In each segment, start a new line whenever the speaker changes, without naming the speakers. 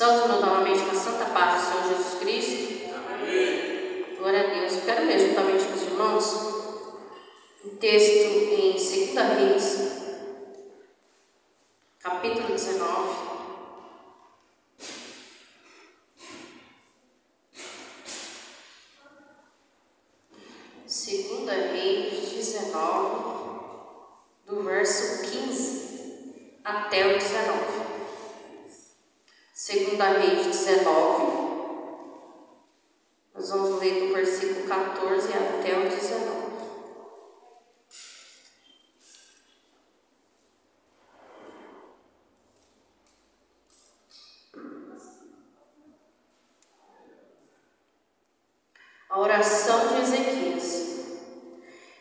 Saúde novamente com a santa paz do Senhor Jesus Cristo.
Amém.
Glória a Deus. Eu quero ler juntamente com os irmãos um texto em 2 Reis, capítulo 19. Segunda Reis 19, do verso 15 até o 19. Segunda Reis 19, nós vamos ler do versículo 14 até o 19. A oração de Ezequias.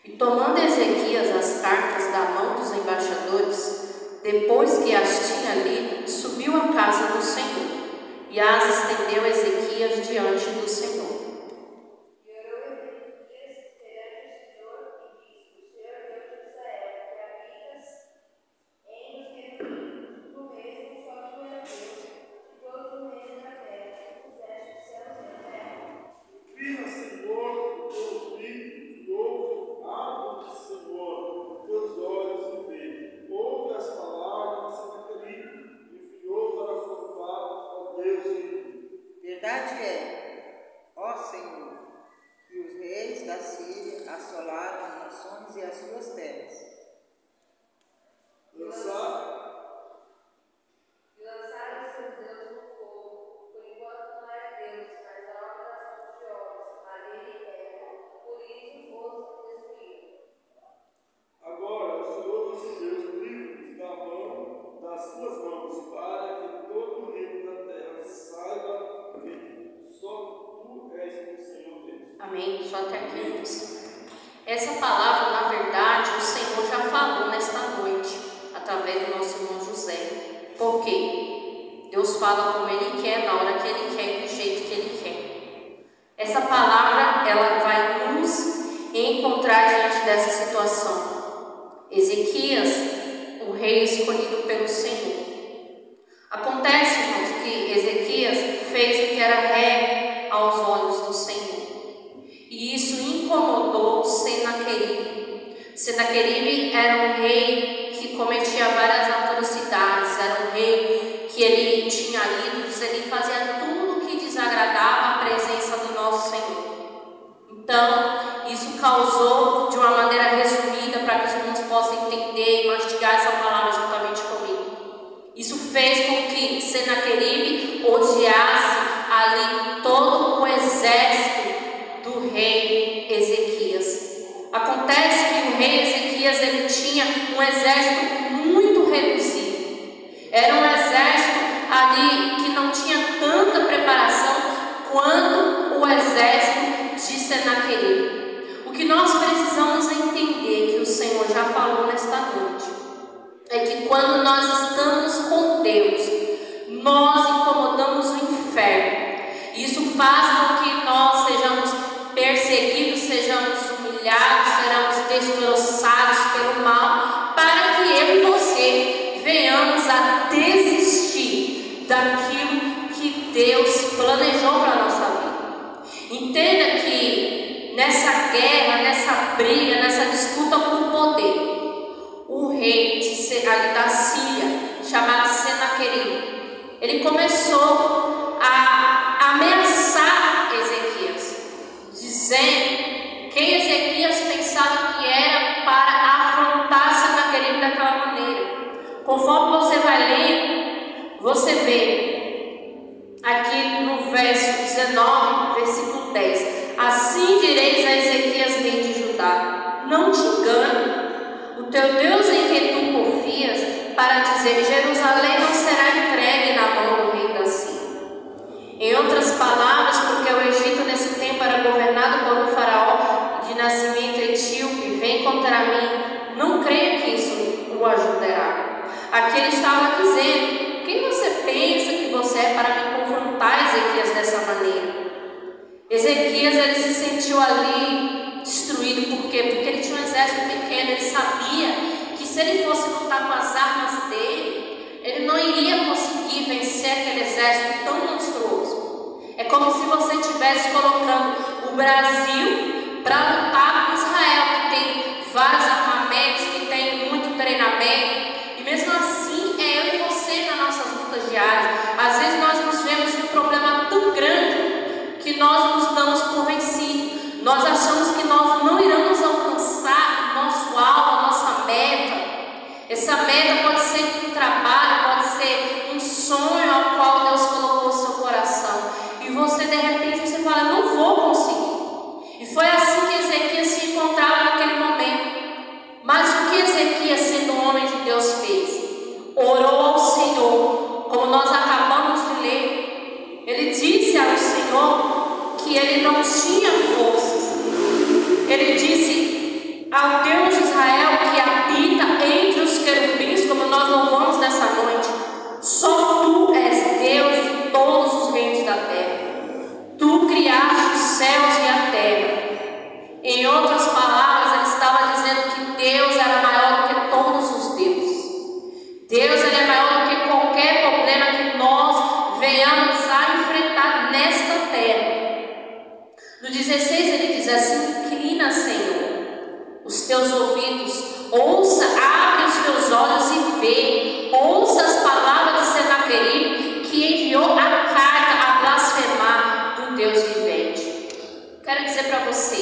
E tomando Ezequias as cartas da mão dos embaixadores, depois que as tinha lido, subiu à casa do Senhor, e as estendeu Ezequias diante do Senhor.
E orou Ezequias perante o Senhor, e disse: O Senhor Deus de Israel, que habitas em os querubins, tu mesmo só tu és Deus, de todos os reinos da terra, que fizeste os céus e a terra.
Inclina, Senhor, o teu ouvido, e ouve, abre, Senhor, teus olhos e vê. Ouve as palavras de Senaqueribe, enviou para afrontar ao Deus vivo.
Verdade é, ó Senhor, que os reis da Síria assolaram as nações e as suas terras.
Lançar
E lançaram os seus deuses no fogo, por enquanto não é Deus, mas a obra das mãos de homens, madeira e terra, por isso os destruíram.
agora o Senhor nosso Deus livre-nos da mão, das suas mãos, para que todo o reino da terra saiba que só tu és o Senhor Deus.
Amém? Só até aqui, irmãos. Essa palavra, na verdade, o Senhor já falou nesta noite, através do nosso irmão José. Por quê? Deus fala como Ele quer, na hora que Ele quer, do jeito que Ele quer. Essa palavra, ela vai nos encontrar diante dessa situação. Ezequias, o rei escolhido pelo Senhor. Acontece, irmãos, que Ezequias fez o que era reto aos olhos do Senhor. E isso incomodou Senaqueribe. Senaqueribe era um rei que cometia várias atrocidades, era um rei que ele tinha ídolos, ele fazia tudo que desagradava a presença do nosso Senhor. Então, isso causou, de uma maneira resumida, para que os irmãos possam entender e mastigar essa palavra juntamente comigo. Isso fez com que Senaqueribe odiasse ali todo o exército do rei Ezequias. Acontece que o rei Ezequias, ele tinha um exército muito reduzido. Era um exército ali que não tinha tanta preparação quanto o exército de Senaqueribe. O que nós precisamos entender, que o Senhor já falou nesta noite, é que quando nós estamos com Deus, nós incomodamos o inferno. Isso faz com que nós sejamos perseguidos, sejamos humilhados, seremos destroçados pelo mal, para que eu e você venhamos a desistir daquilo que Deus planejou para a nossa vida. Entenda que nessa guerra, nessa briga, nessa disputa por poder, o rei ali da Síria, chamado Senaqueribe, ele começou a ameaçar Ezequias, dizendo quem Ezequias pensava que era para afrontar Senaqueribe daquela maneira. Conforme você vai ler, você vê aqui no verso 19, versículo 10: Assim direis a Ezequias, rei de Judá: Não te engane, o teu Deus em que tu confias, para dizer: Jerusalém não será entregue na mão do rei da Síria. Em outras palavras, porque o Egito nesse tempo era governado por um faraó de nascimento etíope, vem contra mim, não creia que isso o ajudará. Aqui ele estava dizendo: quem você pensa que você é para me confrontar, Ezequias, dessa maneira? Ezequias, ele se sentiu ali destruído. Por quê? Porque ele tinha um exército pequeno. Ele sabia que se ele fosse lutar com as armas dele, ele não iria conseguir conseguir vencer aquele exército tão monstruoso. É como se você estivesse colocando o Brasil para lutar com Israel, que tem vários armamentos, que tem muito treinamento, e mesmo assim é eu e você nas nossas lutas diárias. Às vezes nós nos vemos um problema tão grande que nós nos damos por vencidos. Nós achamos que nós não iremos alcançar o nosso alvo, a nossa meta. Essa meta pode ser um trabalho, pode ser um sonho ao qual Deus colocou no seu coração. E você, de repente, você fala, não vou conseguir. E foi assim que Ezequias se encontrava naquele momento. Mas o que Ezequias, sendo um homem de Deus, fez? Orou ao Senhor, como nós acabamos de ler. Ele disse ao Senhor que ele não tinha forças. Ele disse ao Deus de Israel que habita entre os querubins, como nós louvamos nessa noite: só tu és Deus de todos os reinos da terra. Tu criaste os céus e a terra. Em outras palavras, ele estava dizendo que Deus era maior do que todos os deuses. Deus, ele é maior do que qualquer problema que nós venhamos a enfrentar nesta terra. No 16 ele diz assim: inclina, Senhor, os teus ouvidos, ouça, abre os teus olhos e vê, ouça as palavras de Senaqueribe, que enviou a carta a blasfemar do Deus vivente. Quero dizer para você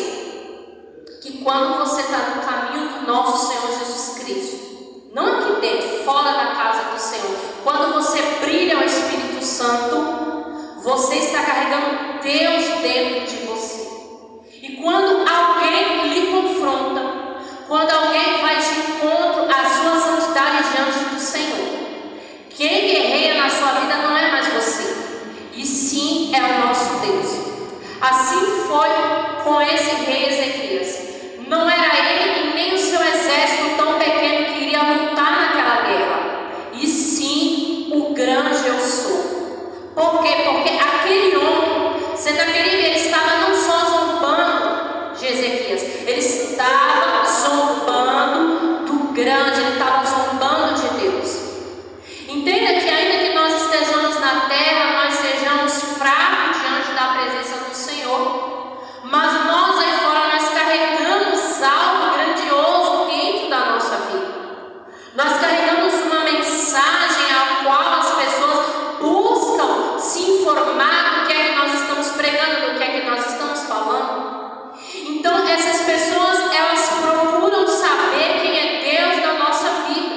que quando você está no caminho do nosso Senhor Jesus Cristo, não aqui dentro, fora da casa do Senhor, quando você brilha o Espírito Santo, você está carregando Deus dentro de você. E quando alguém lhe confronta, quando alguém vai de encontro à sua santidade diante do Senhor, quem guerreia na sua vida não é mais você, e sim é o nosso Deus. Assim foi com esse rei Ezequias. Não era ele e nem o seu exército tão pequeno que iria lutar naquela guerra, e sim o grande eu sou. Por quê? Porque aquele homem, Senaqueribe, ele estava não só zombando de Ezequias, ele estava zombando do grande, ele estava zombando de Deus. Entenda que ainda que nós estejamos na terra, nós sejamos fracos diante da presença do Senhor, mas nós aí fora nós carregamos algo grandioso dentro da nossa vida. Nós carregamos uma mensagem a qual as pessoas buscam se informar do que é que nós estamos pregando, do que é que nós estamos falando. Então essas pessoas, elas procuram saber quem é Deus na nossa vida.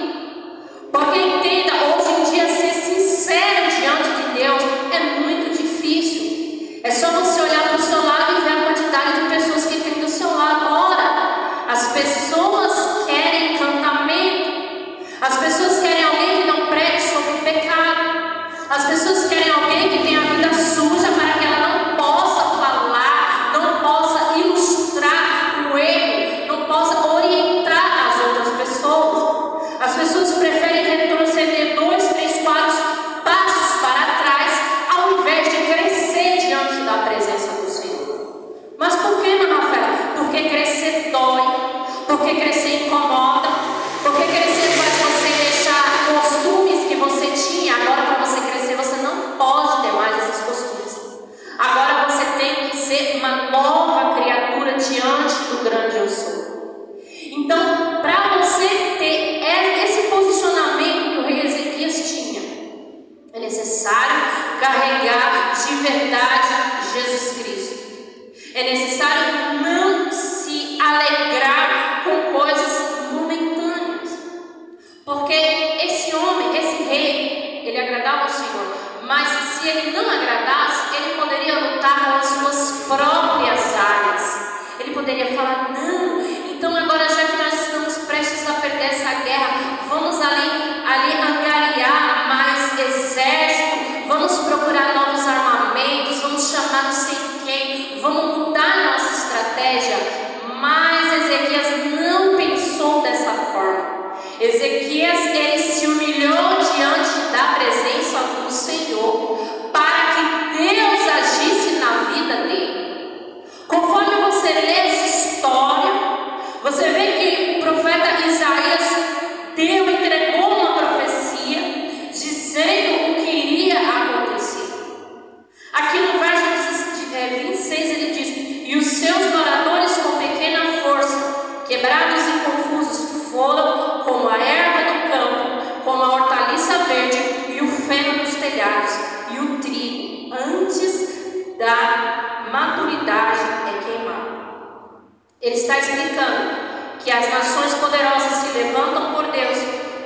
Porque entenda, hoje em dia ser sincero diante de Deus é muito difícil. É só você olhar para o seu lado e ver a quantidade de pessoas que tem do seu lado. Ora, as pessoas querem encantamento. As pessoas querem alguém que não pregue sobre o pecado. As pessoas querem alguém que tenha a vida suja para que ela não possa falar, não possa ilustrar o erro, não possa orientar as outras pessoas. As pessoas preferem retroceder 2, 3, 4 passos para trás ao invés de crescer diante da presença do Senhor. Mas por que, meu Rafael? Porque crescer dói, porque crescer incomoda, porque crescer faz você deixar costumes que você tinha. Agora, para você crescer, você não pode ter mais esses costumes. Agora você tem que ser uma nova criatura diante do grande eu sou. Então, para você ter esse posicionamento que o rei Ezequias tinha, é necessário carregar de verdade Jesus Cristo. É necessário não se alegrar com coisas momentâneas. Porque esse homem, esse rei, ele agradava ao Senhor. Mas se ele não agradasse, ele poderia lutar com as suas próprias armas. Ele poderia falar, não, então agora já que nós estamos prestes a perder essa guerra, vamos ali angariar mais exército, vamos procurar novos armamentos, vamos chamar não sei quem, vamos mudar nossa estratégia. Mas Ezequias não pensou dessa forma. Ezequias, ele se humilhou diante da presença do Senhor para que Deus agisse na vida dele. Conforme você lê essa história, você vê que o profeta Isaías entregou uma profecia dizendo o que maturidade é queimar. Ele está explicando que as nações poderosas se levantam por Deus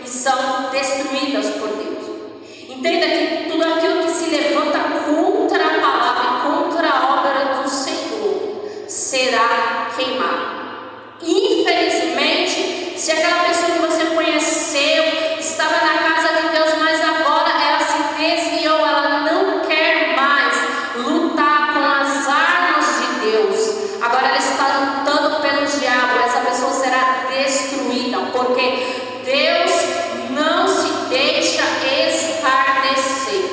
e são destruídas por Deus. Entenda que tudo aquilo que se levanta contra a palavra e contra a obra do Senhor será queimado. Infelizmente, se aquela pessoa que você conheceu estava na casa de Deus, mas agora ela se desviou, ela não quer mais lutar com as armas de Deus, agora ela está lutando pelo diabo, essa pessoa será destruída, porque Deus não se deixa escarnecer.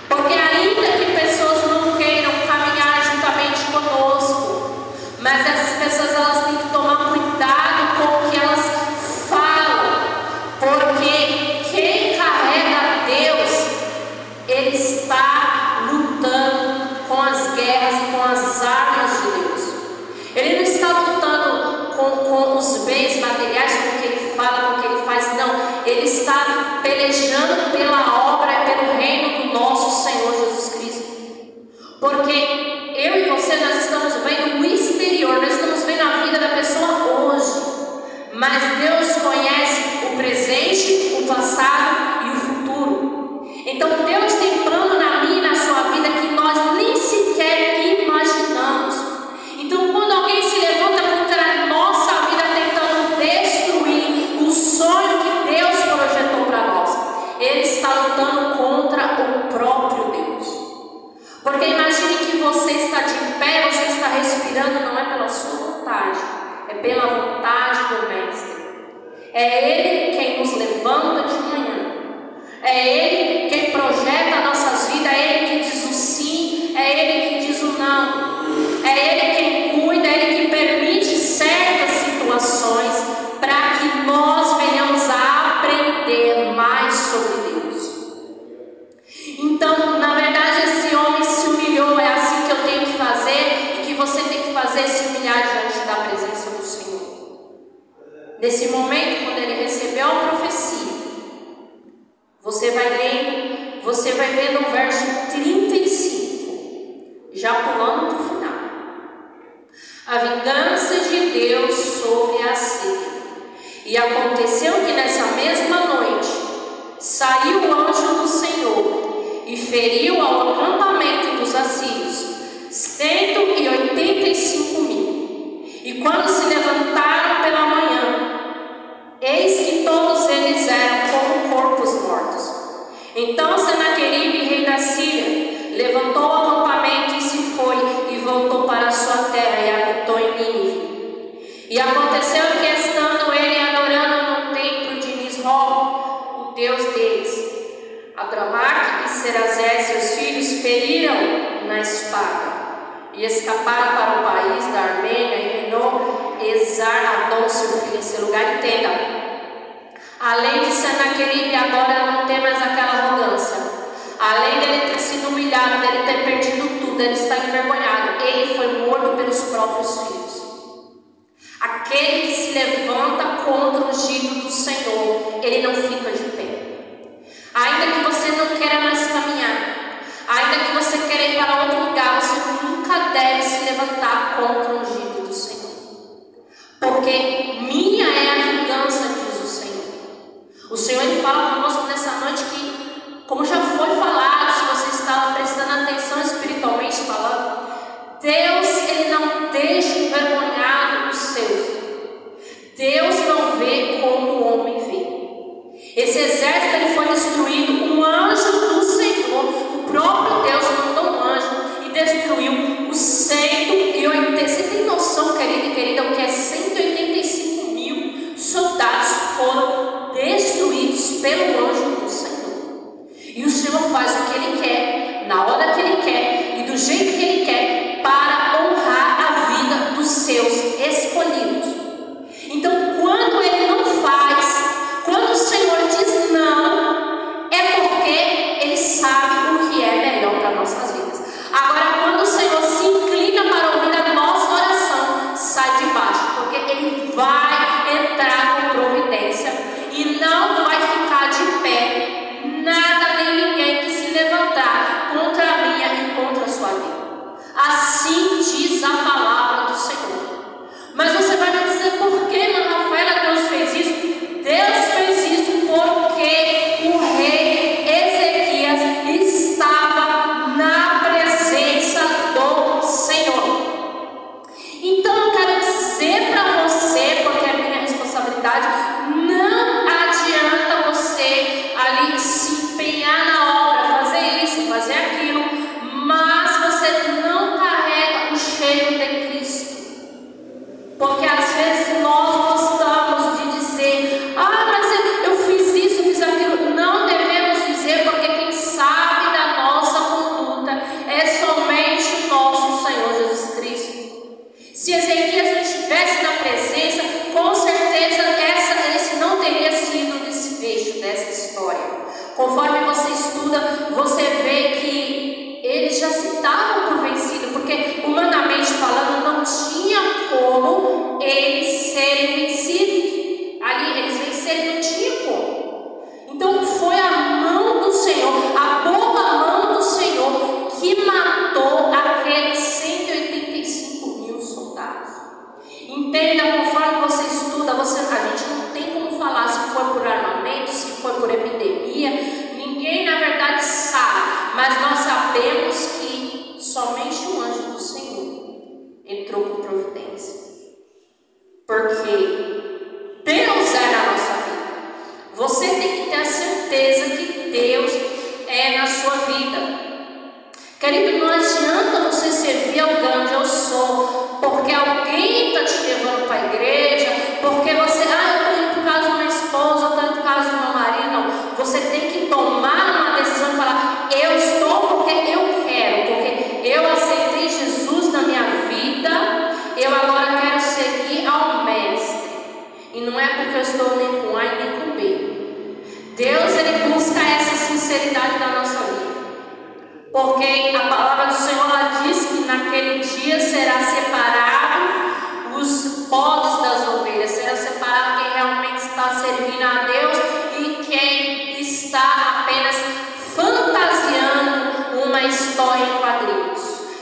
Porque ainda que pessoas não queiram caminhar juntamente conosco, mas essas pessoas elas têm que tomar cuidado com o que elas falam, porque quem carrega Deus, ele está lutando com as guerras e com as armas de Deus. Ele não está lutando com os bens materiais, com o que ele fala, com o que ele faz, não. Ele está pelejando pela obra e pelo reino do nosso Senhor Jesus Cristo. Porque eu e você, nós estamos vendo o exterior, nós estamos vendo a vida da pessoa hoje. Mas Deus conhece o presente, o passado e o futuro. Então Deus tem plano na minha e na sua vida que nós nem sequer imaginamos. Então quando alguém se levanta contra a nossa vida tentando destruir o sonho que Deus projetou para nós, ele está lutando contra o próprio Deus. Porque imagine que você está de pé, você está respirando, não é pela sua vontade, é pela vontade do Mestre. É Ele quem nos levanta de manhã, é Ele quem projeta nossas vidas, é Ele que diz o sim, é Ele que diz o não, é Ele quem cuida, é Ele que permite certas situações para que nós venhamos a aprender mais sobre Deus. Então, na verdade, esse homem se humilhou, é assim que eu tenho que fazer e que você tem que fazer, se humilhar diante da presença do Senhor. Nesse momento, quando ele recebeu a profecia, você vai ver no verso 35, já pulando para o final. A vingança de Deus sobre a Síria. E aconteceu que nessa mesma noite saiu o anjo do Senhor e feriu ao acampamento dos assírios 185.000. E quando se levantaram pela manhã, eis que todos eles eram como corpos mortos. Então Senaqueribe, rei da Síria, levantou o acampamento e se foi e voltou para a sua terra e habitou em Nínive. E aconteceu que, estando ele adorando no templo de Nisroch, o Deus deles, Adramaque e Serasé, seus filhos, feriram na espada e escaparam para o país da Armênia e reinou Esar-Adon, seu filho, em seu lugar. Entenda, além de Senaqueribe agora não ter mais aquela arrogância, além dele ter sido humilhado, dele ter perdido tudo, ele está envergonhado, ele foi morto pelos próprios filhos. Aquele que se levanta contra o ungido do Senhor, ele não fica de pé. Ainda que você não queira mais caminhar, ainda que você queira ir para outro lugar, você nunca deve se levantar contra o ungido do Senhor. Porque minha é a vingança, diz o Senhor. O Senhor, ele fala conosco nessa noite que, como já foi falado, se você estava prestando atenção espiritualmente falando, Deus, ele não deixa envergonhado os seus. Deus não vê como o homem vê. Esse exército, ele foi destruído. Um anjo do Senhor, o próprio Deus mandou um anjo e destruiu os 180. Você tem noção, querido e querida, o que é 185.000 soldados foram destruídos pelo anjo do Senhor. E o Senhor faz o que Ele quer, na hora que Ele quer e do jeito que Ele quer, para honrar a vida dos seus escolhidos. Então, quando Ele não faz, quando o Senhor diz não, é porque Ele sabe o que é melhor para nossas vidas. Agora, quando o Senhor se inclina para ouvir a nossa oração, sai de baixo, porque Ele vai entrar com providência e não vai ficar de pé nada nem ninguém que se levantar contra a minha e contra a sua vida. estuda, você vê que eles já se davam por vencido, porque humanamente falando não tinha como eles serem vencidos. Ali eles vencerem, não tinha como. Então foi a mão do Senhor, a boa mão do Senhor, que matou aqueles 185 mil soldados. Entenda, conforme você estuda, a gente não tem como falar se foi por armamento, se foi por epidemia, ninguém na verdade sabe, mas nós sabemos que somente o anjo do Senhor entrou com providência, porque Deus é na nossa vida. Você tem que ter a certeza que Deus é na sua vida. Querido, não adianta você servir ao grande eu sou, porque alguém está te levando para a igreja, porque você, eu estou indo por causa de uma esposa, eu estou indo por causa do meu marido. Não, você tem que tomar uma decisão e falar, eu estou porque eu quero, porque eu aceitei Jesus na minha vida, eu agora quero seguir ao Mestre. E não é porque eu estou nem com A nem com B. Deus, Ele busca essa sinceridade da nossa vida. Porque a palavra do Senhor ela diz que naquele dia será separado os bodes das ovelhas, será separado quem realmente está servindo a Deus e quem está apenas fantasiando uma história em quadrinhos.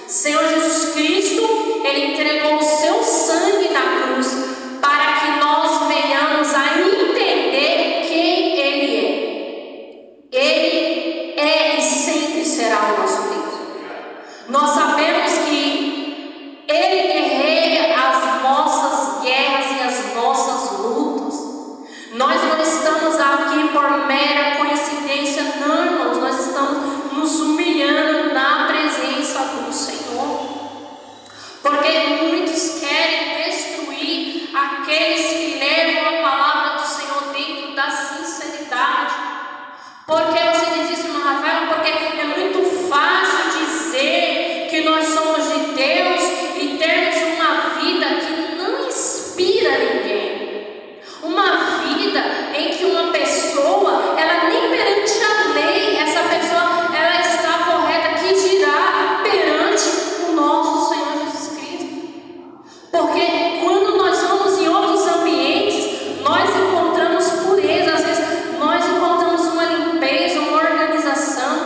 Senhor Jesus Cristo, Ele entregou o seu sangue na cruz para que nós venhamos a entender quem Ele é. Ele é e sempre será o nosso Deus. Nós sabemos que Ele guerreia as nossas guerras e as nossas lutas. Nós não estamos aqui por mera coincidência, não, irmãos. Nós estamos nos humilhando na presença do Senhor. Porque muitos querem destruir aqueles que levam a palavra do Senhor dentro da sinceridade. Porque você diz isso, irmã Rafaela? Porque é muito fácil dizer que nós somos de Deus e termos uma vida que não inspira ninguém. Uma vida em que uma pessoa, ela nem perante a lei, essa pessoa, ela está correta, que dirá perante o nosso Senhor Jesus Cristo. Porque quando nós vamos em outros ambientes, nós encontramos pureza, às vezes nós encontramos uma limpeza, uma organização.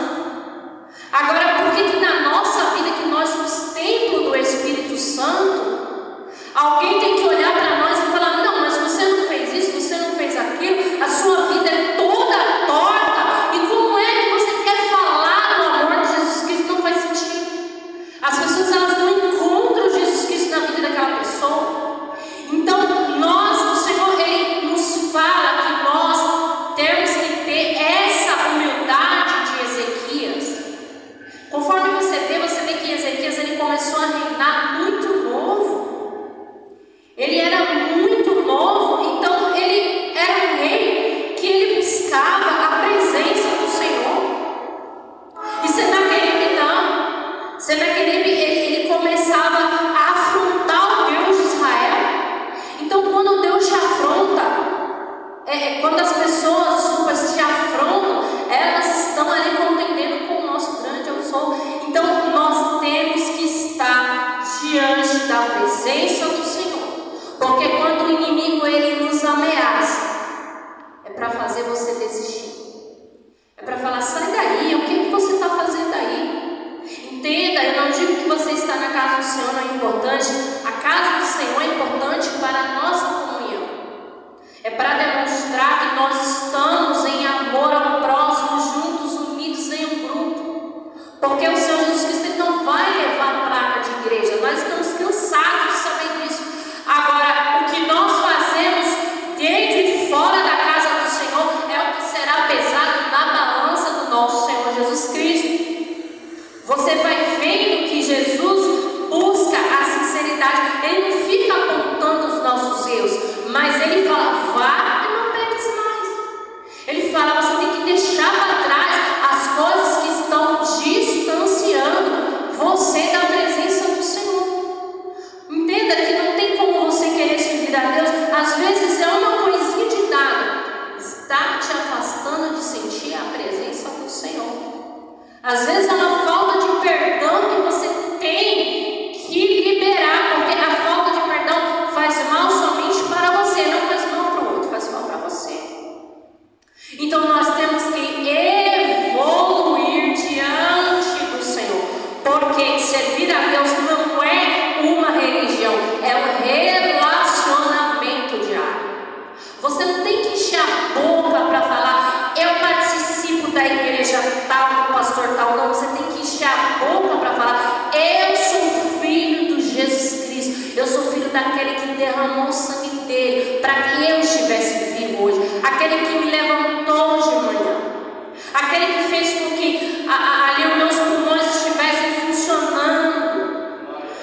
Agora, por que na nossa vida, que nós somos templo do Espírito Santo, alguém tem que olhar para nós e falar, não, mas você não fez isso, você não fez aquilo, a sua vida é toda torta, e como é que você quer falar do amor de Jesus Cristo? Não faz sentido. As pessoas, elas não encontram Jesus Cristo na vida daquela pessoa. Então, nós, o Senhor, Ele nos fala que nós temos que ter essa humildade de Ezequias. Conforme você vê que Ezequias, ele começou a reinar muito novo. Ele era muito novo, então ele era um rei que ele buscava a presença do Senhor. E Senaqueribe não. Senaqueribe, ele começava a afrontar o Deus de Israel. Então, quando Deus te afronta, quando as pessoas, te afrontam, elas estão ali contendendo com o nosso grande eu sou. Então, nós temos que estar diante da presença do Senhor. Porque quando o inimigo, ele nos ameaça, é para fazer você desistir. É para falar, sai daí, o que você está fazendo aí? Entenda, eu não digo que você está na casa do Senhor não é importante. A casa do Senhor é importante para a nossa comunhão. É para demonstrar que nós estamos em amor ao próximo, juntos, unidos em um grupo. Porque o Senhor Jesus Cristo, Ele não vai levar placa de igreja. Nós estamos cansados de saber disso. Agora, o que nós fazemos dentro e fora da casa do Senhor é o que será pesado na balança do nosso Senhor Jesus Cristo. Você vai vendo que Jesus busca a sinceridade. Ele não fica apontando os nossos erros, mas Ele fala, vá e não peques mais. Ele fala, você tem que deixar para trás as coisas que estão distanciando você da presença do Senhor. Entenda que não tem como você querer servir a Deus. Às vezes é uma coisinha de nada, está te afastando de sentir a presença do Senhor. aquele que me levantou de manhã, aquele que fez com que ali os meus pulmões estivessem funcionando.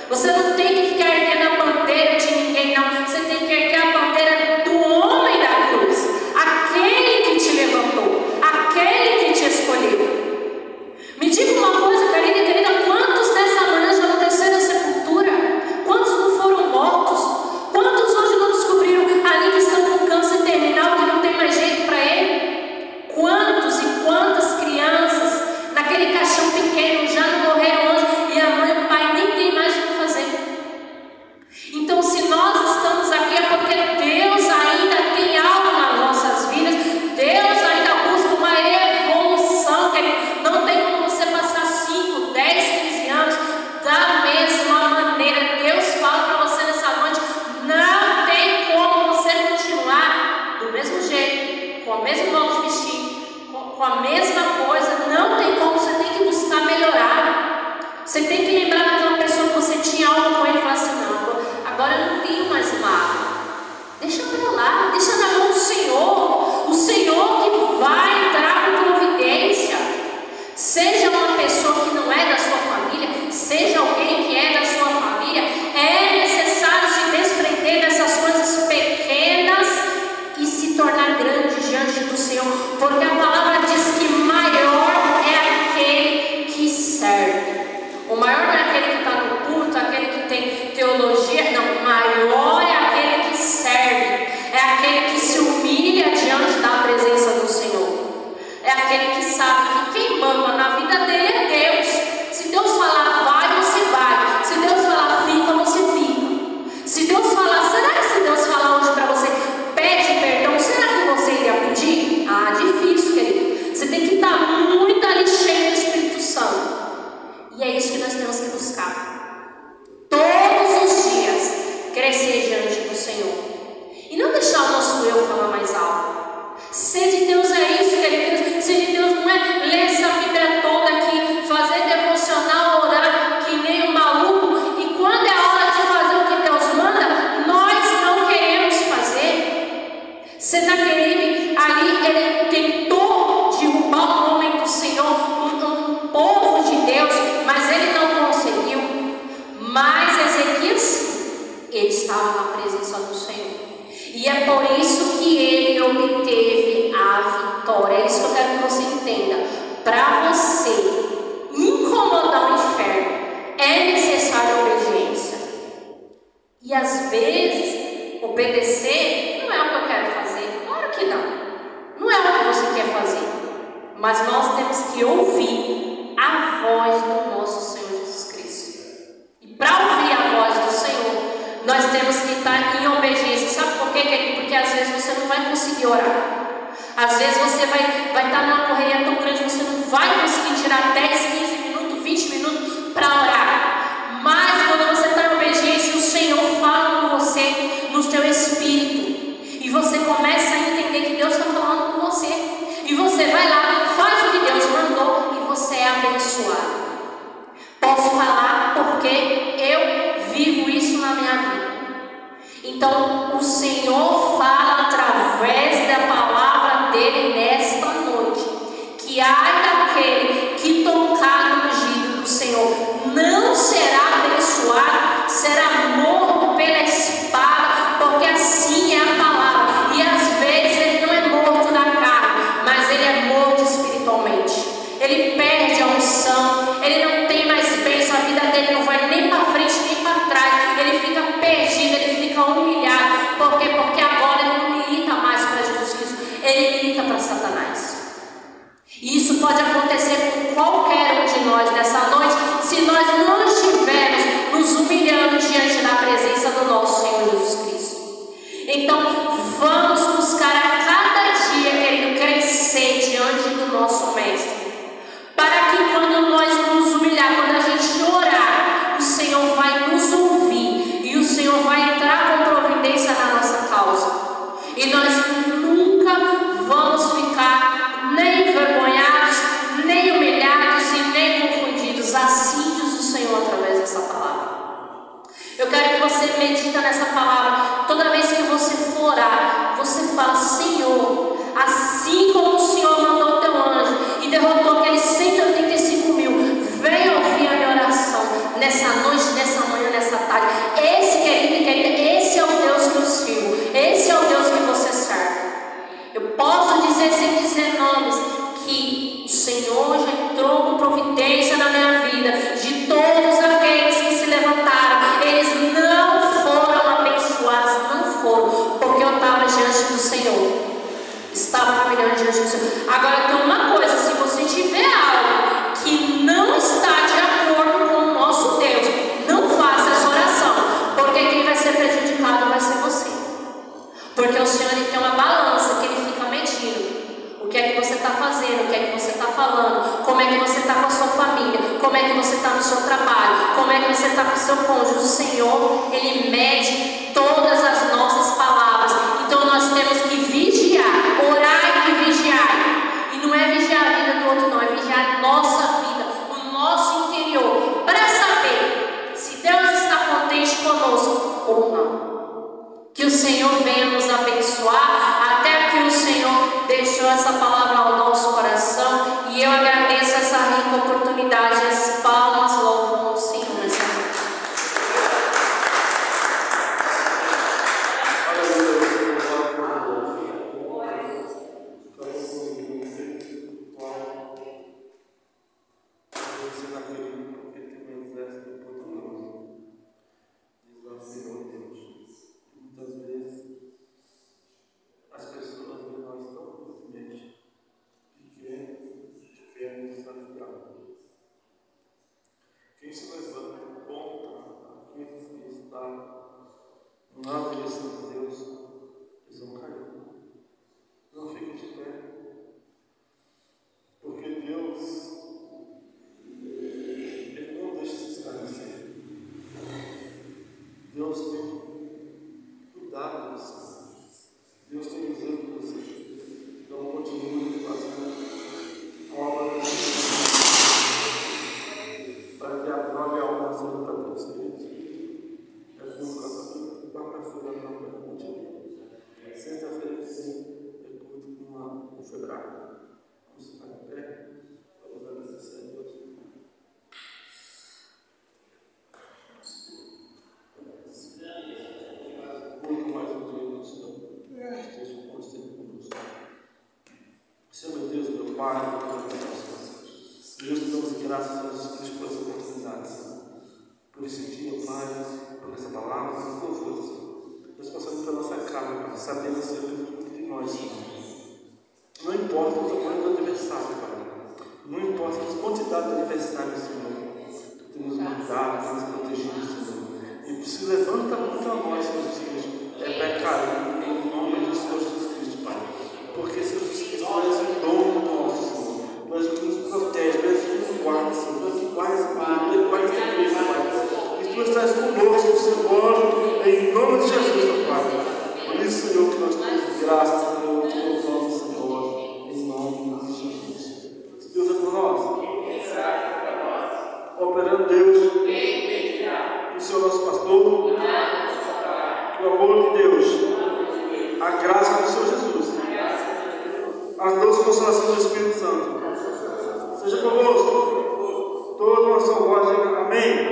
Você não tem que ficar erguendo a bandeira de ninguém, não. Você tem que erguer a bandeira do homem da cruz, aquele que te levantou, aquele que te escolheu. Me diga uma coisa, querida, quantos nessa manhã já não desceram da sepultura? Quantos não foram mortos? Quantos hoje não descobriram ali que estão com câncer terminal, que não tem mais jeito para ele? Quantos e quantas crianças naquele caixão pequeno já não morreram hoje e a mãe e o pai nem tem mais o que fazer? Então, se nós estamos aqui é porque Deus ainda tem algo nas nossas vidas, Deus ainda busca uma evolução, querido. Não tem como você passar 5, 10, 15 anos da mesma maneira. Deus fala para você nessa noite, não tem como você continuar do mesmo jeito, com o mesmo modo de vestir, com a mesma coisa. Não tem como, você tem que buscar melhorar. Você tem que lembrar daquela pessoa que você tinha algo com ele e falar assim, não, agora eu não tenho mais mágoa. Deixa pra lá, deixa na mão do Senhor. O Senhor que vai entrar com providência. Seja uma pessoa que não é da sua família, seja alguém que é da sua família, é necessário se desprender dessas coisas pequenas e se tornar grande diante do Senhor, porque a palavra diz que maior é aquele que serve. O maior não é aquele que está no culto, aquele que tem teologia, não, maior é aquele que serve, é aquele que se humilha diante da presença do Senhor, é aquele que sabe que quem manda na vida dele é Deus. Se Deus falar vai, você vai. Se Deus falar fica, você fica. Se Deus falar, será que se Deus falar hoje para você, pede perdão, será que você iria pedir? Ah, difícil, querido. Você tem que estar muito ali cheio do Espírito Santo. E é isso que nós temos que buscar. Todos os dias, crescer diante do Senhor. E não deixar o nosso eu falar mais alto. Ser de Deus é isso, queridos. Ser de Deus não é ler essa Bíblia toda aqui, fazer devocional, orar que nem um maluco. E quando é hora de fazer o que Deus manda, nós não queremos fazer. Senaqueribe ali, ele tentou derrubar o homem do Senhor, um povo de Deus, mas ele não conseguiu. Mas Ezequias, ele estava na presença do Senhor. E é por isso que ele obteve a vitória. É isso que eu quero que você entenda. Para você incomodar o inferno, é necessária obediência. E às vezes, obedecer não é o que eu quero fazer. Claro que não. Não é o que você quer fazer. Mas nós temos que ouvir a voz do nosso Senhor Jesus Cristo. E para ouvir a voz do Senhor, nós temos que estar em obediência. Sabe por quê, querido? Porque às vezes você não vai conseguir orar. Às vezes você vai estar numa correria tão grande, você não vai conseguir tirar 10, 15 minutos, 20 minutos para orar. Mas quando você está em obediência, o Senhor fala com você no teu espírito. E você começa a entender que Deus está falando com você. E você vai lá, faz o que Deus mandou e você é abençoado. Posso falar porque eu vivo isso na minha vida. Então o Senhor fala através da palavra dele nesta noite, que ai daquele que tocar no ungido do Senhor não será abençoado, será morto pela espada, porque assim é a palavra. E às vezes ele não é morto na carne, mas ele é morto espiritualmente. Ele perde a unção, ele não tem mais bênção, a vida dele não vai nem para frente nem para trás, ele fica perdido, ele fica humilhado. Por quê? Porque agora ele não milita mais para Jesus Cristo, ele milita para Satanás. E isso pode acontecer com qualquer um de nós nessa noite, se nós não estivermos nos humilhando diante da presença do nosso Senhor Jesus Cristo. Então vamos buscar a cada dia, querido, crescer diante do nosso Mestre, para que quando nós nos humilhar, quando a gente orar, o Senhor vai nos ouvir e o Senhor vai entrar com providência na nossa causa. E nós nunca vamos ficar nem envergonhados, nem humilhados e nem confundidos. Assim diz o Senhor através dessa palavra. Eu quero que você medita nessa palavra. Toda vez que você for orar, você fala: Senhor, assim como o Senhor mandou o teu anjo e derrotou aqueles 185 mil, venha ouvir a minha oração nessa noite, nessa manhã, nessa tarde. Esse, querido e querida, esse é o Deus que eu sirvo, esse é o Deus que você serve. Eu posso dizer, sem dizer nomes, que o Senhor já entrou com providência na minha vida. De todos aqueles que se levantaram, eles não foram abençoados, não foram, porque eu estava diante do Senhor, estava caminhando diante do Senhor. Agora tem uma coisa: se você tiver algo que não está de acordo com o nosso Deus, não faça essa oração, porque quem vai ser prejudicado vai ser você. Porque o Senhor, ele tem uma balança que ele fica medindo o que é que você está fazendo, o que é que você está falando, como é que você está com a sua família, como é que você está no seu trabalho, como é que você está com o seu cônjuge. O Senhor, ele mede todas as nossas palavras. Então nós temos que vigiar, orar e vigiar. E não é vigiar a vida do outro, não, é vigiar a nossa vida, o nosso interior, para saber se Deus está contente conosco ou não. Que o Senhor venha nos abençoar, até que o Senhor deixou essa palavra ao nosso coração. E eu agradeço essa rica oportunidade. As palmas louvam o Senhor nessa noite.
Quem se levanta contra aqueles que estão na direção de Deus, eles vão cair. Não fiquem de pé, porque Deus, ele não deixa se escarnecer. Deus tem cuidado de você. Deus tem zelo por você. Então continue fazendo a obra de Deus, para que a própria alma seja para Deus. É como quarta-feira não pergunte. Sexta-feira que vem eu curto com um febrado. Vamos ficar em pé. Vamos agradecer a Deus. Muito mais um dia do Senhor. Esteja com você conosco. Senhor, meu Deus, meu Pai, Deus, te damos graças a Jesus Cristo por essa oportunidade, Senhor. Por esse dia, Pai, por essa palavra, por louvor, Senhor. Nós passamos para a nossa casa, Pai, sabendo, Senhor, de nós, Senhor. Não importa o tamanho do adversário, Pai. Não importa a quantidade do adversário, Senhor. Tu tens nos mandado, tens nos protegido, Senhor. E se levanta contra nós, Senhor Jesus Cristo, é pecado, em nome do Senhor Jesus Cristo, Pai. Porque, Senhor Jesus Cristo, tu és o dono nosso, Senhor. Tu és o que nos protege, tu és o que nos guarda, Senhor. Tu és o que guarda, Pai. E tu estás conosco, Senhor, em nome de Jesus, Pai. Por isso, Senhor, que nós temos graças, Senhor, te louvamos, Senhor, em nome de Jesus. Deus é por nós. Operando Deus, o Senhor nosso pastor, o amor de Deus, a graça do Senhor Jesus, as doces consolações do Espírito Santo, seja convosco, toda uma só voz, amém.